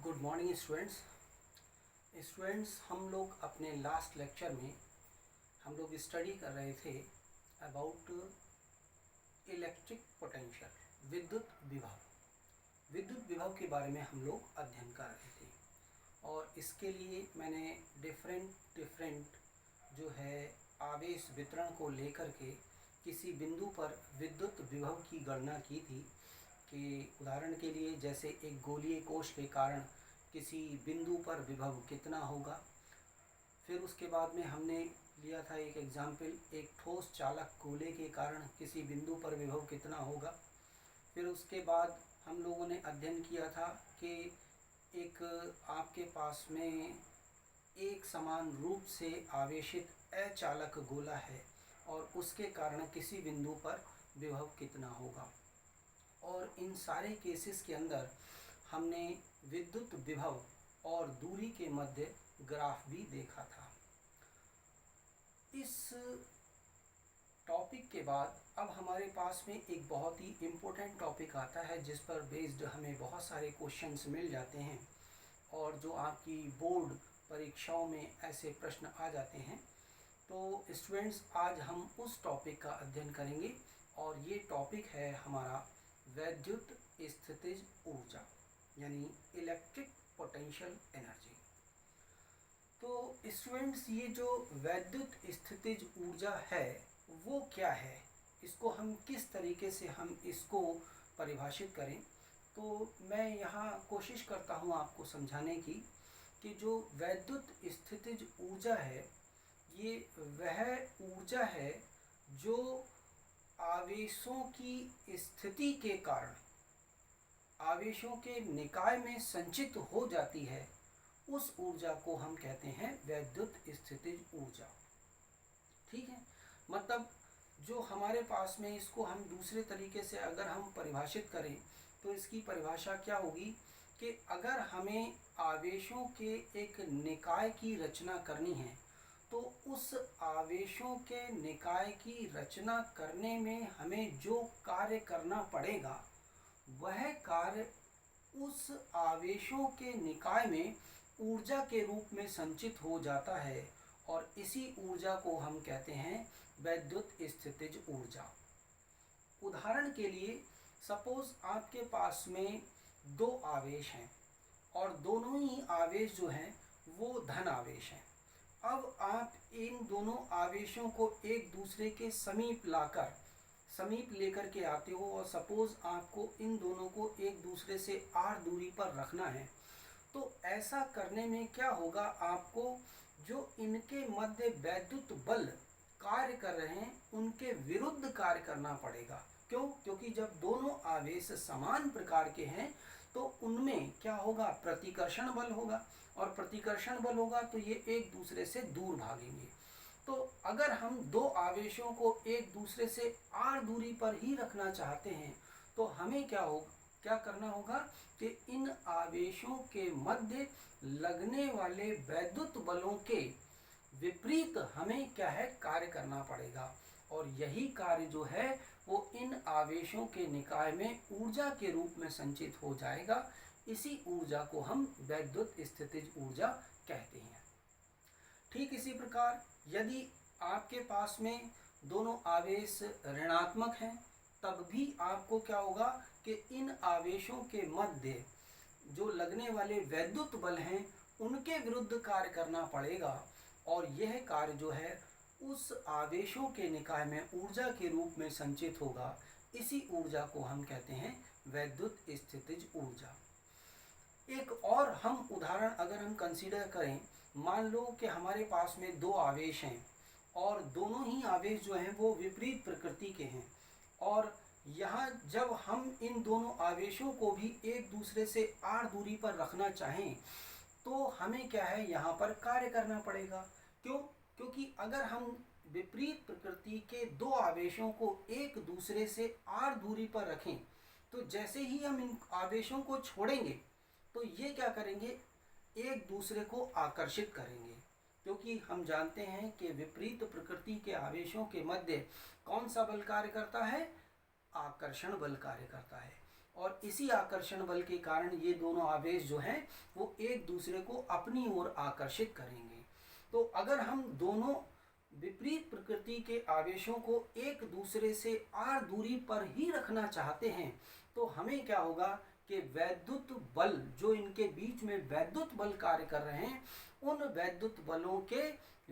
Good morning students. हम लोग अपने लास्ट लेक्चर में हम लोग स्टडी कर रहे थे अबाउट इलेक्ट्रिक पोटेंशियल, विद्युत विभव के बारे में हम लोग अध्ययन कर रहे थे। और इसके लिए मैंने डिफरेंट जो है आवेश वितरण को लेकर के किसी बिंदु पर विद्युत विभव की गणना की थी कि उदाहरण के लिए जैसे एक गोलीय कोश के कारण किसी बिंदु पर विभव कितना होगा। फिर उसके बाद में हमने लिया था एक एग्जाम्पल, एक ठोस चालक गोले के कारण किसी बिंदु पर विभव कितना होगा। फिर उसके बाद हम लोगों ने अध्ययन किया था कि एक आपके पास में एक समान रूप से आवेशित अचालक गोला है और उसके कारण किसी बिंदु पर विभव कितना होगा। और इन सारे केसेस के अंदर हमने विद्युत विभव और दूरी के मध्य ग्राफ भी देखा था। इस टॉपिक के बाद अब हमारे पास में एक बहुत ही इम्पोर्टेंट टॉपिक आता है जिस पर बेस्ड हमें बहुत सारे क्वेश्चंस मिल जाते हैं और जो आपकी बोर्ड परीक्षाओं में ऐसे प्रश्न आ जाते हैं। तो स्टूडेंट्स, आज हम उस टॉपिक का अध्ययन करेंगे और ये टॉपिक है हमारा वैद्युत स्थितिज ऊर्जा यानी इलेक्ट्रिक पोटेंशियल एनर्जी। तो स्टूडेंट्स, ये जो वैद्युत स्थितिज ऊर्जा है वो क्या है, इसको हम किस तरीके से हम इसको परिभाषित करें। तो मैं यहाँ कोशिश करता हूँ आपको समझाने की कि जो वैद्युत स्थितिज ऊर्जा है ये वह ऊर्जा है जो आवेशों की स्थिति के कारण आवेशों के निकाय में संचित हो जाती है। उस ऊर्जा को हम कहते हैं वैद्युत स्थितिज ऊर्जा। ठीक है, मतलब जो हमारे पास में, इसको हम दूसरे तरीके से अगर हम परिभाषित करें तो इसकी परिभाषा क्या होगी कि अगर हमें आवेशों के एक निकाय की रचना करनी है तो उस आवेशों के निकाय की रचना करने में हमें जो कार्य करना पड़ेगा वह कार्य उस आवेशों के निकाय में ऊर्जा के रूप में संचित हो जाता है और इसी ऊर्जा को हम कहते हैं वैद्युत स्थितिज ऊर्जा। उदाहरण के लिए सपोज आपके पास में दो आवेश हैं और दोनों ही आवेश जो हैं वो धन आवेश हैं। अब आप इन दोनों आवेशों को एक दूसरे के समीप लेकर के आते हो और सपोज आपको इन दोनों को एक दूसरे से r दूरी पर रखना है। तो ऐसा करने में क्या होगा, आपको जो इनके मध्य वैद्युत बल कार्य कर रहे हैं उनके विरुद्ध कार्य करना पड़ेगा। क्यों? क्योंकि जब दोनों आवेश समान प्रकार के हैं तो उनमें क्या होगा, प्रतिकर्षण बल होगा और प्रतिकर्षण बल होगा तो ये एक दूसरे से दूर भागेंगे। तो अगर हम दो आवेशों को एक दूसरे से r दूरी पर ही रखना चाहते हैं तो हमें क्या करना होगा कि इन आवेशों के मध्य लगने वाले वैद्युत बलों के विपरीत हमें क्या है, कार्य करना पड़ेगा। और यही कार्य जो है वो इन आवेशों के निकाय में ऊर्जा के रूप में संचित हो जाएगा। इसी ऊर्जा को हम वैद्युत स्थितिज ऊर्जा कहते हैं। ठीक इसी प्रकार यदि आपके पास में दोनों आवेश ऋणात्मक हैं तब भी आपको क्या होगा कि इन आवेशों के मध्य जो लगने वाले वैद्युत बल हैं उनके विरुद्ध कार्य करना पड़ेगा और यह कार्य जो है उस आवेशों के निकाय में ऊर्जा के रूप में संचित होगा। इसी ऊर्जा को हम कहते हैं वैद्युत स्थितिज ऊर्जा। एक और हम उदाहरण अगर हम कंसीडर करें, मान लो कि हमारे पास में दो आवेश हैं और दोनों ही आवेश जो हैं वो विपरीत प्रकृति के हैं और यहाँ जब हम इन दोनों आवेशों को भी एक दूसरे से r दूरी पर रखना चाहें तो हमें क्या है, यहाँ पर कार्य करना पड़ेगा। क्यों? क्योंकि अगर हम विपरीत प्रकृति के दो आवेशों को एक दूसरे से r दूरी पर रखें तो जैसे ही हम इन आवेशों को छोड़ेंगे तो ये क्या करेंगे, एक दूसरे को आकर्षित करेंगे। क्योंकि हम जानते हैं कि विपरीत प्रकृति के आवेशों के मध्य कौन सा बल कार्य करता है, आकर्षण बल कार्य करता है। और इसी आकर्षण बल के कारण ये दोनों आवेश जो हैं वो एक दूसरे को अपनी ओर आकर्षित करेंगे। तो अगर हम दोनों विपरीत प्रकृति के आवेशों को एक दूसरे से r दूरी पर ही रखना चाहते हैं तो हमें क्या होगा कि वैद्युत बल जो इनके बीच में वैद्युत बल कार्य कर रहे हैं उन वैद्युत बलों के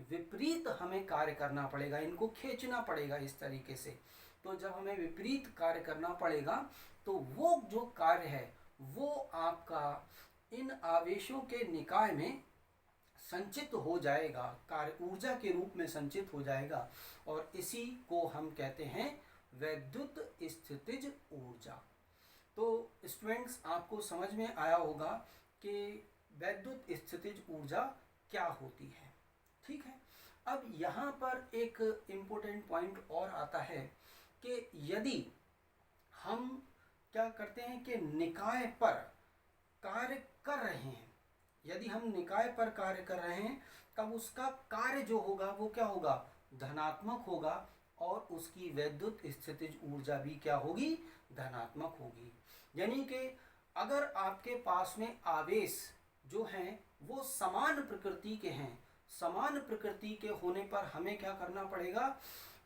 विपरीत हमें कार्य करना पड़ेगा, इनको खींचना पड़ेगा इस तरीके से। तो जब हमें विपरीत कार्य करना पड़ेगा तो वो जो कार्य है वो आपका इन आवेशों के निकाय में संचित हो जाएगा, कार्य ऊर्जा के रूप में संचित हो जाएगा और इसी को हम कहते हैं वैद्युत स्थितिज ऊर्जा। तो स्टूडेंट्स आपको समझ में आया होगा कि वैद्युत स्थितिज ऊर्जा क्या होती है। ठीक है, अब यहाँ पर एक इम्पोर्टेंट पॉइंट और आता है कि यदि हम क्या करते हैं कि निकाय पर कार्य कर रहे हैं, यदि हम निकाय पर कार्य कर रहे हैं तब उसका कार्य जो होगा वो क्या होगा, धनात्मक होगा और उसकी वैद्युत स्थितिज ऊर्जा भी क्या होगी, धनात्मक होगी। यानी कि अगर आपके पास में आवेश जो हैं वो समान प्रकृति के हैं, समान प्रकृति के होने पर हमें क्या करना पड़ेगा,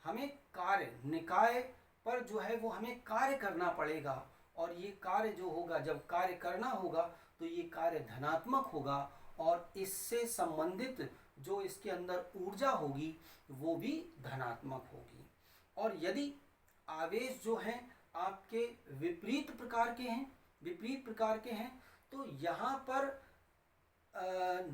हमें कार्य निकाय पर जो है वो हमें कार्य करना पड़ेगा और ये कार्य जो होगा, जब कार्य करना होगा तो ये कार्य धनात्मक होगा और इससे संबंधित जो इसके अंदर ऊर्जा होगी वो भी धनात्मक होगी। और यदि आवेश जो हैं आपके विपरीत प्रकार के हैं तो यहाँ पर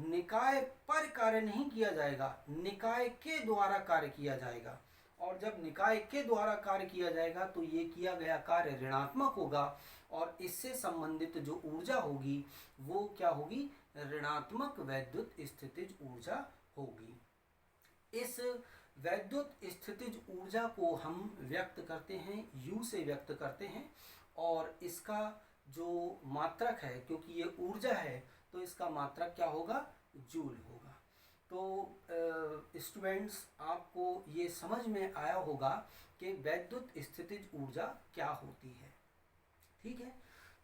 निकाय पर कार्य नहीं किया जाएगा, निकाय के द्वारा कार्य किया जाएगा और जब निकाय के द्वारा कार्य किया जाएगा तो ये किया गया कार्य ऋणात्मक होगा और इससे संबंधित जो ऊर्जा होगी वो क्या होगी, ऋणात्मक वैद्युत स्थितिज ऊर्जा होगी। इस वैद्युत स्थितिज ऊर्जा को हम व्यक्त करते हैं, U से व्यक्त करते हैं और इसका जो मात्रक है, क्योंकि ये ऊर्जा है तो इसका मात्रक क्या होगा, जूल होगा। तो स्टूडेंट्स आपको ये समझ में आया होगा कि वैद्युत स्थितिज ऊर्जा क्या होती है। ठीक है,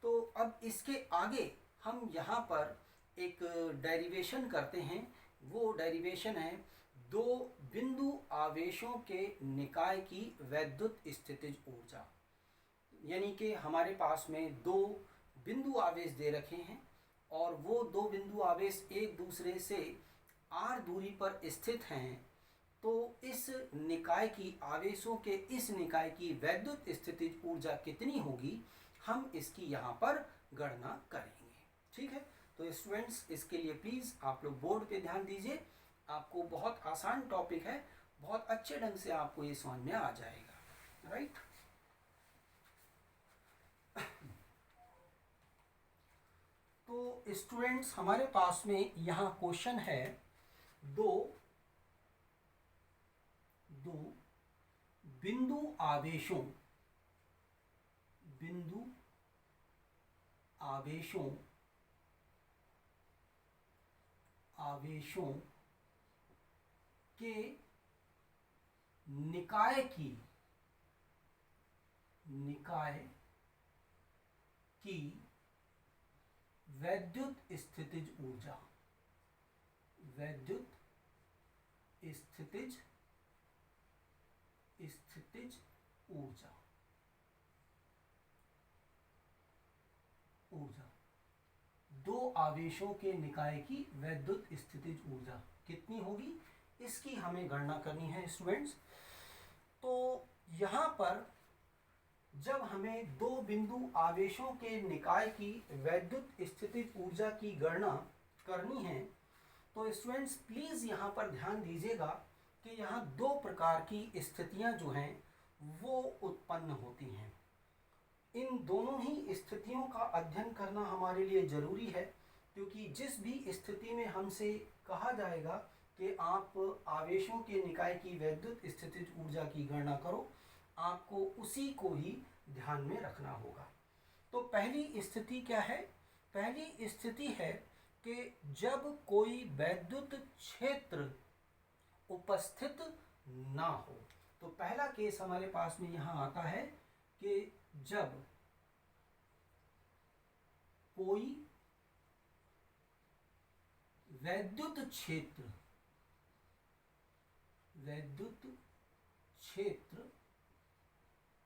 तो अब इसके आगे हम यहाँ पर एक डेरिवेशन करते हैं। वो डेरिवेशन है दो बिंदु आवेशों के निकाय की वैद्युत स्थितिज ऊर्जा। यानी कि हमारे पास में दो बिंदु आवेश दे रखे हैं और वो दो बिंदु आवेश एक दूसरे से r दूरी पर स्थित हैं, तो इस निकाय की आवेशों के इस निकाय की वैद्युत स्थितिज ऊर्जा कितनी होगी, हम इसकी यहाँ पर गणना करेंगे। ठीक है, तो स्टूडेंट्स इसके लिए प्लीज़ आप लोग बोर्ड पे ध्यान दीजिए, आपको बहुत आसान टॉपिक है, बहुत अच्छे ढंग से आपको ये समझ में आ जाएगा। राइट, तो स्टूडेंट्स हमारे पास में यहाँ क्वेश्चन है दो बिंदु आवेशों के निकाय की वैद्युत स्थितिज ऊर्जा, दो आवेशों के निकाय की वैद्युत स्थितिज ऊर्जा कितनी होगी, इसकी हमें गणना करनी है स्टूडेंट्स। तो यहाँ पर जब हमें दो बिंदु आवेशों के निकाय की वैद्युत स्थितिज ऊर्जा की गणना करनी है तो स्टूडेंट्स प्लीज़ यहाँ पर ध्यान दीजिएगा कि यहाँ दो प्रकार की स्थितियाँ जो हैं वो उत्पन्न होती हैं। इन दोनों ही स्थितियों का अध्ययन करना हमारे लिए ज़रूरी है, क्योंकि जिस भी स्थिति में हमसे कहा जाएगा कि आप आवेशों के निकाय की वैद्युत स्थितिज ऊर्जा की गणना करो, आपको उसी को ही ध्यान में रखना होगा। तो पहली स्थिति क्या है, पहली स्थिति है कि जब कोई वैद्युत क्षेत्र उपस्थित ना हो। तो पहला केस हमारे पास में यहाँ आता है कि जब कोई वैद्युत क्षेत्र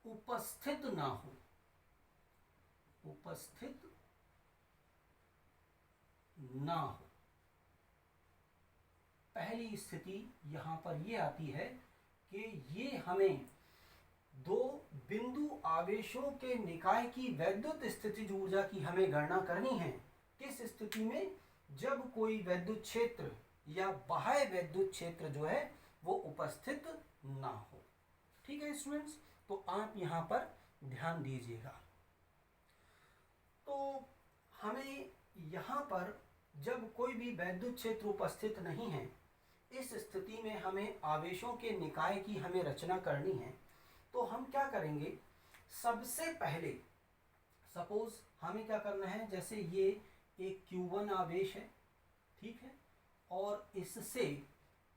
उपस्थित ना हो, पहली स्थिति यहां पर ये आती है कि ये हमें दो बिंदु आवेशों के निकाय की वैद्युत स्थितिज ऊर्जा की हमें गणना करनी है। किस स्थिति में? जब कोई वैद्युत क्षेत्र या बाह्य वैद्युत क्षेत्र जो है वो उपस्थित ना हो। ठीक है स्टूडेंट्स, तो आप यहां पर ध्यान दीजिएगा। तो हमें यहां पर जब कोई भी वैद्युत क्षेत्र उपस्थित नहीं है, इस स्थिति में हमें आवेशों के निकाय की हमें रचना करनी है। तो हम क्या करेंगे, सबसे पहले सपोज हमें क्या करना है, जैसे ये एक Q1 आवेश है, ठीक है, और इससे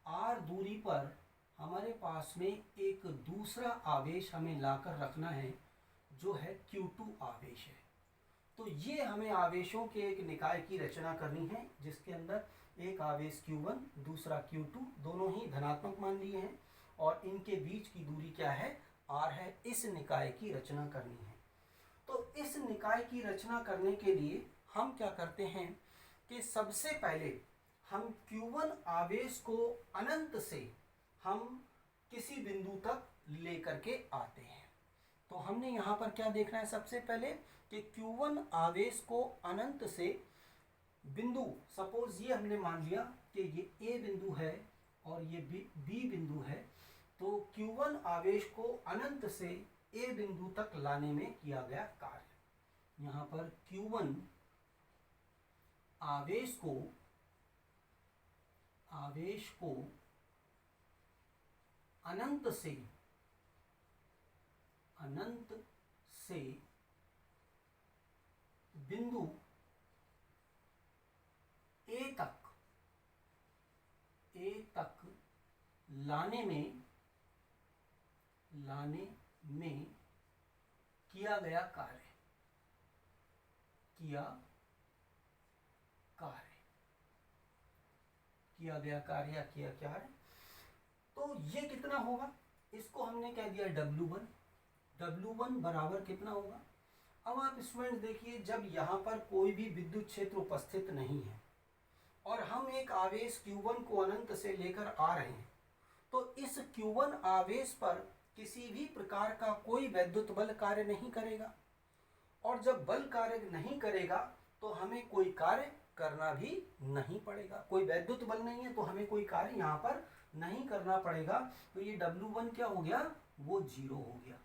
r दूरी पर हमारे पास में एक दूसरा आवेश हमें लाकर रखना है जो है Q2 आवेश है। तो ये हमें आवेशों के एक निकाय की रचना करनी है जिसके अंदर एक आवेश Q1 दूसरा Q2 दोनों ही धनात्मक मान लिए हैं और इनके बीच की दूरी क्या है, r है। इस निकाय की रचना करनी है। तो इस निकाय की रचना करने के लिए हम क्या करते हैं कि सबसे पहले हम Q1 आवेश को अनंत से हम किसी बिंदु तक लेकर के आते हैं। तो हमने यहाँ पर क्या देखना है, सबसे पहले कि Q1 आवेश को अनंत से बिंदु, सपोज ये हमने मान लिया कि ये A बिंदु है और ये B बिंदु है। तो Q1 आवेश को अनंत से A बिंदु तक लाने में किया गया कार्य। यहाँ पर Q1 आवेश को अनंत से बिंदु A तक लाने में किया गया कार्य। तो ये कितना होगा, इसको हमने कह दिया W1। W1 बराबर कितना होगा। अब आप स्टूडेंट देखिए, जब यहाँ पर कोई भी विद्युत क्षेत्र उपस्थित नहीं है और हम एक आवेश Q1 को अनंत से लेकर आ रहे हैं, तो इस Q1 आवेश पर किसी भी प्रकार का कोई वैद्युत बल कार्य नहीं करेगा। और जब बल कार्य नहीं करेगा तो हमें कोई कार्य करना भी नहीं पड़ेगा। कोई वैद्युत बल नहीं है तो हमें कोई कार्य यहाँ पर नहीं करना पड़ेगा। तो ये W1 क्या हो गया, वो 0 हो गया,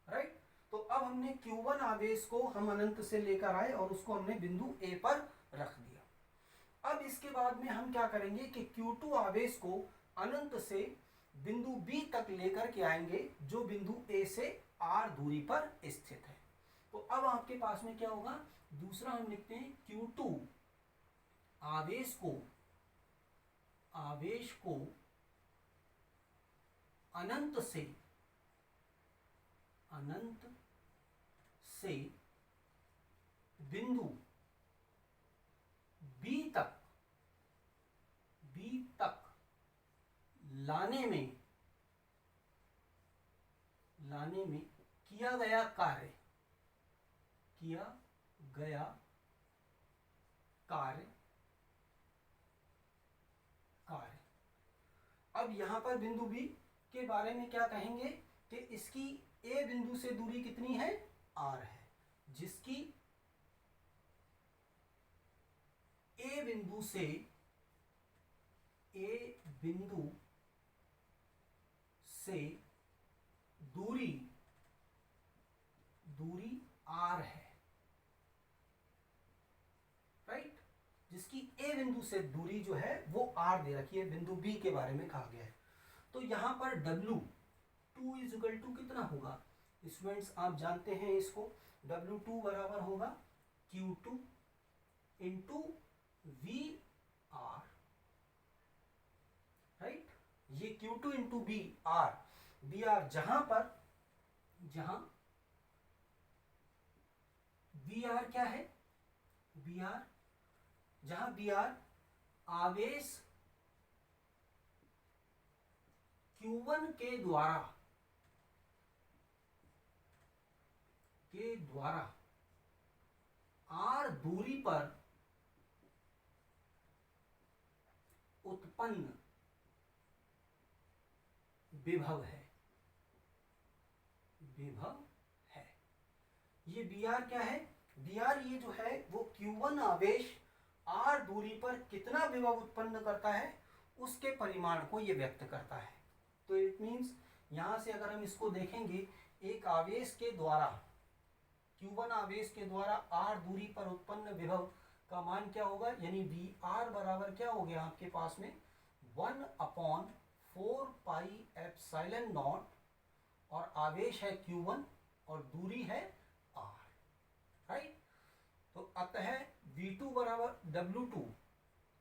राइट। तो अब हमने Q1 आवेश को हम अनंत से लेकर आए और उसको हमने बिंदु A पर रख दिया। अब इसके बाद में हम क्या करेंगे कि Q2 आवेश को अनंत से बिंदु B तक लेकर के आएंगे जो बिंदु A से R दूरी पर स्थित है। तो अब आपके पास में क्या होगा, दूसरा हम लिखते हैं Q2 आवेश को अनंत से बिंदु B तक लाने में किया गया कार्य। अब यहां पर बिंदु B के बारे में क्या कहेंगे कि इसकी A बिंदु से दूरी कितनी है, R है, जिसकी A बिंदु से दूरी R है, राइट। जिसकी A बिंदु से दूरी जो है वो R दे रखी है, बिंदु B के बारे में कहा गया है। तो यहां पर W2 इज इक्वल टू कितना होगा स्टूडेंट्स, आप जानते हैं इसको, W2 बराबर होगा Q2 इंटू VR, राइट। ये Q2 इंटू VR जहां VR क्या है, बी आर, जहां बी आर आवेश Q1 के द्वारा r दूरी पर उत्पन्न विभव है। ये बी आर क्या है? बी आर ये जो है वो Q1 आवेश r दूरी पर कितना विभव उत्पन्न करता है उसके परिमाण को ये व्यक्त करता है। तो इट मीन्स यहां से अगर हम इसको देखेंगे, एक आवेश के द्वारा Q1 आवेश के द्वारा r दूरी पर उत्पन्न विभव का मान क्या होगा, यानी वी आर बराबर क्या हो गया आपके पास में 1/4 पाई एप्सिलॉन नॉट, और आवेश है Q1 और दूरी है r, राइट। तो अतः V2 बराबर W2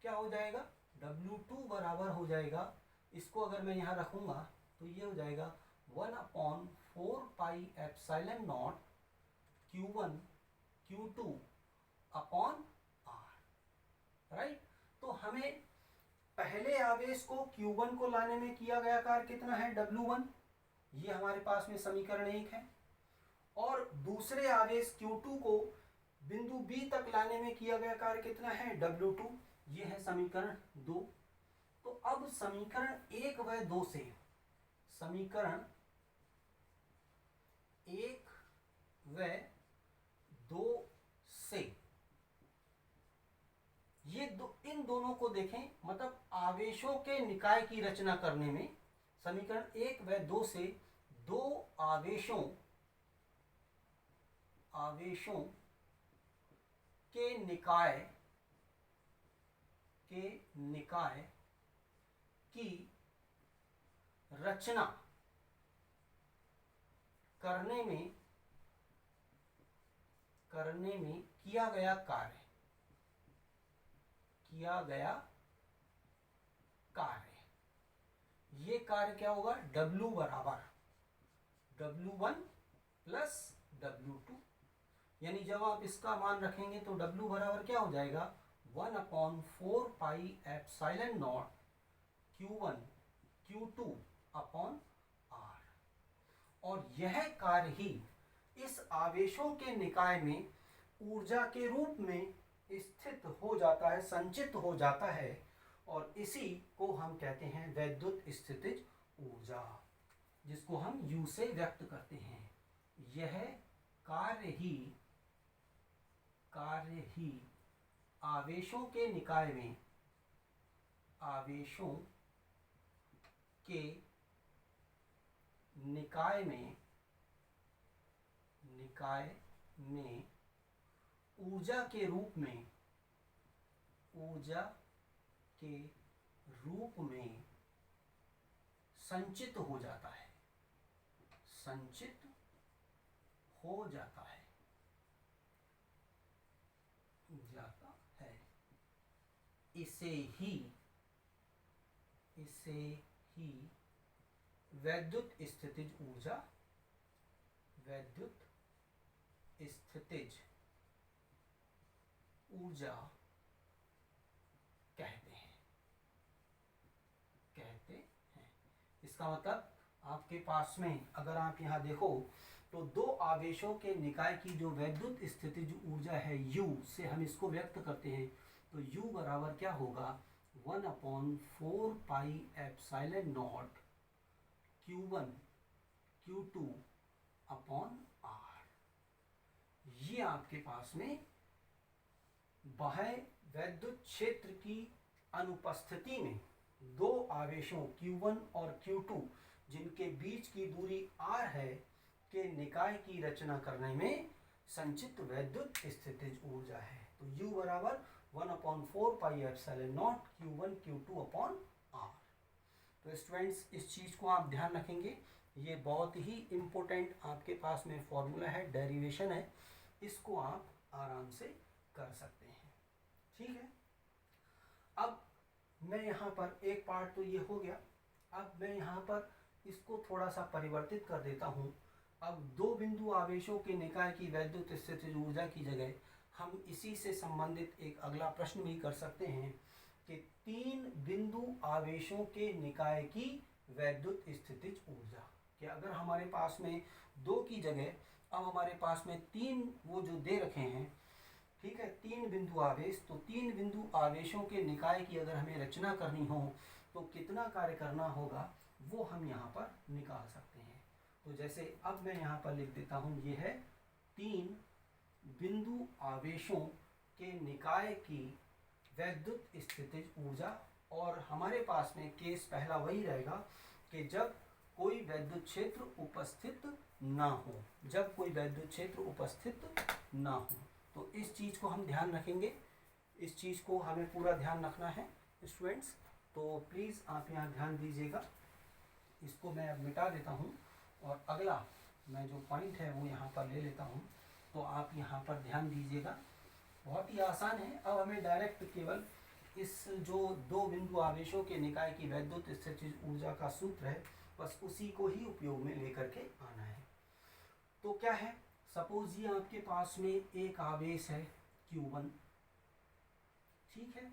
क्या हो जाएगा, W2 बराबर हो जाएगा, इसको अगर मैं यहाँ रखूंगा तो ये हो जाएगा 1/4 pi epsilon not Q1 Q2 upon R, right. तो हमें पहले आवेश को Q1 को लाने में किया गया कार्य कितना है, W1, ये हमारे पास में समीकरण 1 है, और दूसरे आवेश Q2 को बिंदु B तक लाने में किया गया कार्य कितना है, W2, ये है समीकरण 2। तो अब समीकरण 1 व 2 से, समीकरण 1 व 2 से ये इन दोनों को देखें, मतलब आवेशों के निकाय की रचना करने में समीकरण 1 व 2 से दो आवेशों के निकाय की रचना करने में किया गया कार्य, ये कार्य क्या होगा, W बराबर W1 प्लस W2, यानी जब आप इसका मान रखेंगे तो W बराबर क्या हो जाएगा 1/4 pi epsilon not Q1 Q2 upon R, और यह कार्य ही इस आवेशों के निकाय में ऊर्जा के रूप में स्थित हो जाता है, संचित हो जाता है, और इसी को हम कहते हैं वैद्युत स्थितिज ऊर्जा, जिसको हम U से व्यक्त करते हैं। यह कार्य ही आवेशों के निकाय में ऊर्जा के रूप में संचित हो जाता है, इसे ही वैद्युत स्थितिज ऊर्जा कहते हैं। इसका मतलब आपके पास में अगर आप यहाँ देखो तो दो आवेशों के निकाय की जो वैद्युत स्थितिज ऊर्जा है U से हम इसको व्यक्त करते हैं, तो U बराबर क्या होगा 1/4 pi epsilon not Q1 Q2 upon R। ये आपके पास में बाह्य वैद्युत क्षेत्र की अनुपस्थिति में दो आवेशों Q1 और Q2 जिनके बीच की दूरी R है के निकाय की रचना करने में संचित वैद्युत स्थितिज ऊर्जा है। तो U बराबर 1/4 pi epsilon not Q1 Q2 upon R। तो स्टूडेंट्स इस चीज को आप ध्यान रखेंगे, ये बहुत ही इम्पोर्टेंट आपके पास में फॉर्मूला है, डेरिवेशन है, इसको आप आराम से कर सकते हैं। ठीक है, अब मैं यहाँ पर एक पार्ट तो ये हो गया, अब मैं यहाँ पर इसको थोड़ा सा परिवर्तित कर देता हूँ। अब दो बिंदु आवेशों के निकाय की वैद्युत स्थितिज ऊर्जा की जगह हम इसी से संबंधित एक अगला प्रश्न भी कर सकते हैं कि 3 बिंदु आवेशों के निकाय की वैद्युत स्थितिज ऊर्जा, कि अगर हमारे पास में 2 की जगह अब हमारे पास में 3 वो जो दे रखे हैं, ठीक है, 3 बिंदु आवेश, तो 3 बिंदु आवेशों के निकाय की अगर हमें रचना करनी हो तो कितना कार्य करना होगा वो हम यहाँ पर निकाल सकते हैं। तो जैसे अब मैं यहाँ पर लिख देता हूँ, ये है 3 बिंदु आवेशों के निकाय की वैद्युत स्थितिज ऊर्जा, और हमारे पास में केस पहला वही रहेगा कि जब कोई वैद्युत क्षेत्र उपस्थित ना हो, जब कोई वैद्युत क्षेत्र उपस्थित ना हो। तो इस चीज़ को हम ध्यान रखेंगे, इस चीज़ को हमें पूरा ध्यान रखना है स्टूडेंट्स। तो प्लीज़ आप यहाँ ध्यान दीजिएगा। इसको मैं अब मिटा देता हूँ और अगला मैं जो पॉइंट है वो यहाँ पर ले लेता हूँ। तो आप यहाँ पर ध्यान दीजिएगा, बहुत ही आसान है। अब हमें डायरेक्ट केवल इस जो 2 बिंदु आवेशों के निकाय की वैद्युत स्थितिज ऊर्जा का सूत्र है, बस उसी को ही उपयोग में लेकर के आना है। तो क्या है, सपोज ये आपके पास में एक आवेश है Q1, ठीक है,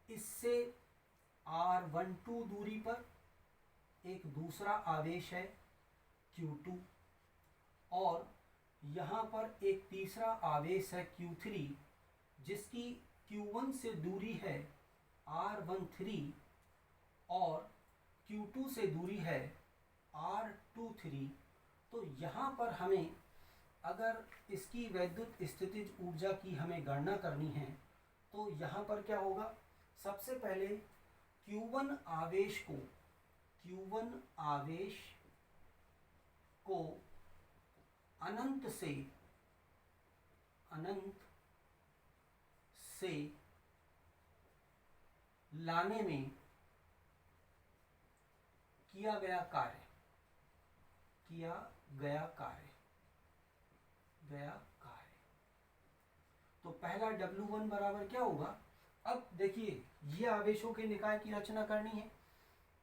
इससे R12 दूरी पर एक दूसरा आवेश है Q2, और यहाँ पर एक तीसरा आवेश है Q3 जिसकी Q1 से दूरी है R13 और Q2 से दूरी है R23। तो यहाँ पर हमें अगर इसकी वैद्युत स्थितिज ऊर्जा की हमें गणना करनी है तो यहाँ पर क्या होगा, सबसे पहले Q1 आवेश को अनंत से लाने में किया गया कार्य तो पहला W1 बराबर क्या होगा। अब देखिए, ये आवेशों के निकाय की रचना करनी है,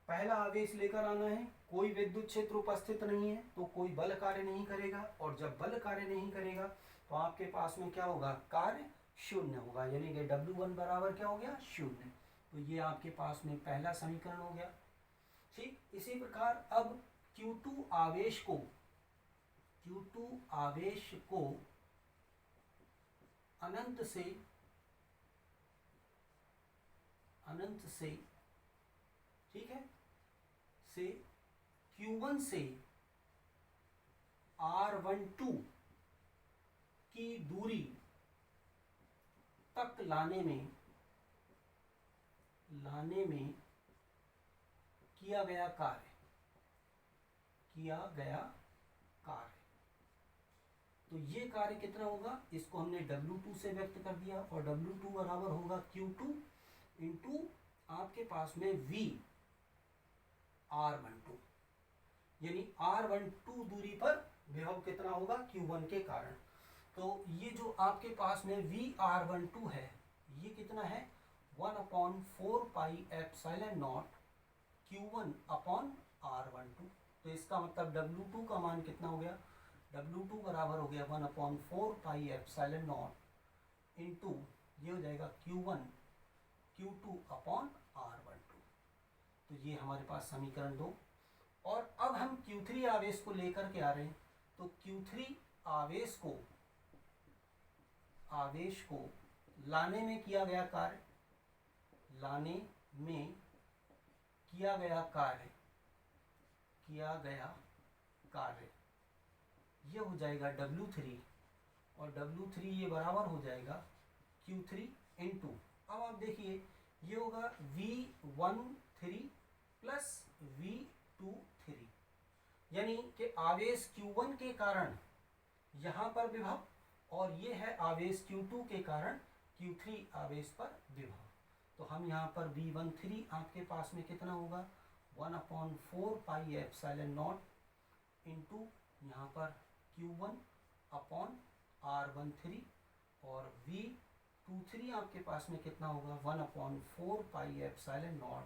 पहला आवेश लेकर आना है, कोई विद्युत क्षेत्र उपस्थित नहीं है तो कोई बल कार्य नहीं करेगा, और जब बल कार्य नहीं करेगा तो आपके पास में क्या होगा, कार्य शून्य होगा, यानी कि W1 बराबर क्या हो गया, शून्य। तो ये आपके पास में पहला समीकरण हो गया। ठीक, इसी प्रकार अब Q2 आवेश को अनंत से ठीक है से Q1 से R12 की दूरी तक लाने में किया गया कार्य तो ये कार्य कितना होगा, इसको हमने W2 से व्यक्त कर दिया, और W2 बराबर होगा Q2 इंटू आपके पास में V R12, यानी R12 दूरी पर विभव कितना होगा, Q1 के कारण। तो ये जो आपके पास में V R12 है, ये कितना है, 1/4 pi epsilon not Q1 upon R12। तो इसका मतलब W2 का मान कितना हो गया, W2 बराबर हो गया 1/4 पाई एप्सिलॉन नॉट इंटू ये हो जाएगा Q2 अपॉन R12। तो ये हमारे पास समीकरण 2। और अब हम Q3 आवेश को लेकर के आ रहे हैं, तो Q3 आवेश को लाने में किया गया कार्य ये हो जाएगा W3, और W3 ये बराबर हो जाएगा Q3 इंटू, अब आप देखिए ये होगा V13 प्लस V23, यानी कि आवेश Q1 के कारण यहाँ पर विभव, और ये है आवेश Q2 के कारण Q3 आवेश पर विभव। तो हम यहाँ पर V13 आपके पास में कितना होगा, 1/4 पाई एप्सिलॉन नॉट इंटू यहाँ पर Q1 अपॉन R13, और V23 आपके पास में कितना होगा, 1/4 पाई एप्सिलॉन नॉट,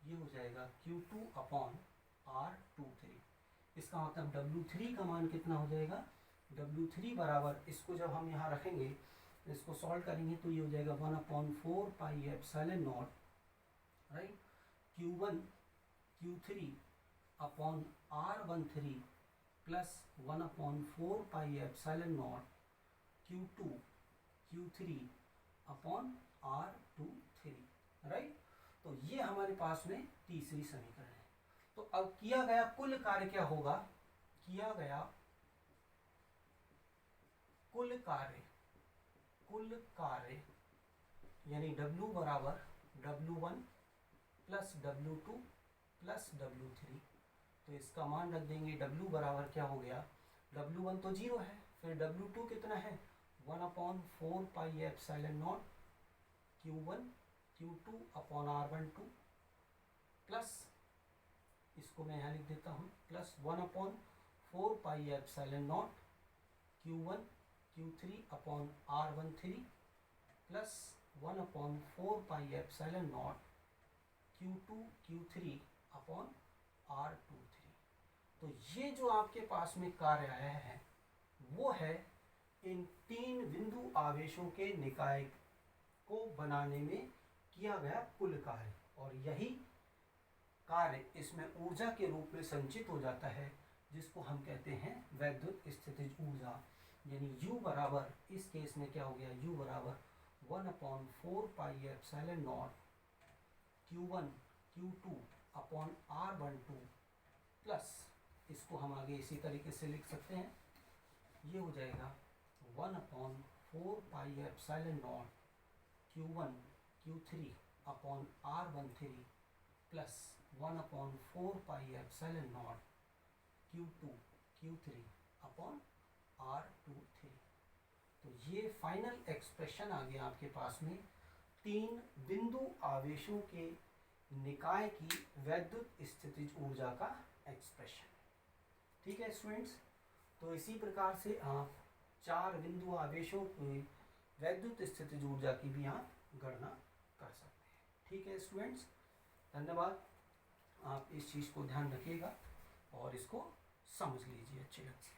ये हो जाएगा Q2 अपॉन R23। इसका मतलब W3 का मान कितना हो जाएगा, W3 बराबर, इसको जब हम यहाँ रखेंगे इसको सॉल्व करेंगे तो ये हो जाएगा 1/4 pi epsilon not, right, Q1 Q3 upon R13 plus 1/4 pi epsilon not Q2 Q3 upon R23, right. तो ये हमारे पास में तीसरी समीकरण है। तो अब किया गया कुल कार्य क्या होगा, किया गया कुल कार्य यानी W बराबर W1 plus W2 plus W3, तो इसका मान रख देंगे। W बराबर क्या हो गया, W1 तो 0 है, फिर W2 कितना है 1/4 pi epsilon not Q1 Q2 upon R12 plus, इसको मैं यहाँ लिख देता हूँ, plus 1/4 pi epsilon not Q1 Q3 upon R13 plus 1/4 pi epsilon not Q2 Q3 upon R23। तो ये जो आपके पास में कार्य आया है वो है इन तीन बिंदु आवेशों के निकाय को बनाने में किया गया कुल कार्य, और यही कार्य इसमें ऊर्जा के रूप में संचित हो जाता है, जिसको हम कहते हैं वैद्युत स्थितिज ऊर्जा। यानी U बराबर, इस केस में क्या हो गया, U बराबर 1/4 pi epsilon not Q1 Q2 upon R12 plus, इसको हम आगे इसी तरीके से लिख सकते हैं, ये हो जाएगा 1/4 pi epsilon not Q1 Q3 upon R13 plus 1/4 pi epsilon not Q2 Q3 upon R23। तो ये फाइनल एक्सप्रेशन आ गया आपके पास में तीन बिंदु आवेशों के निकाय की वैद्युत स्थितिज ऊर्जा का एक्सप्रेशन। ठीक है स्टूडेंट्स, तो इसी प्रकार से आप चार बिंदु आवेशों की वैद्युत स्थितिज ऊर्जा की भी आप गणना कर सकते हैं। ठीक है स्टूडेंट्स, धन्यवाद। आप इस चीज़ को ध्यान रखिएगा और इसको समझ लीजिए अच्छे ढंग से।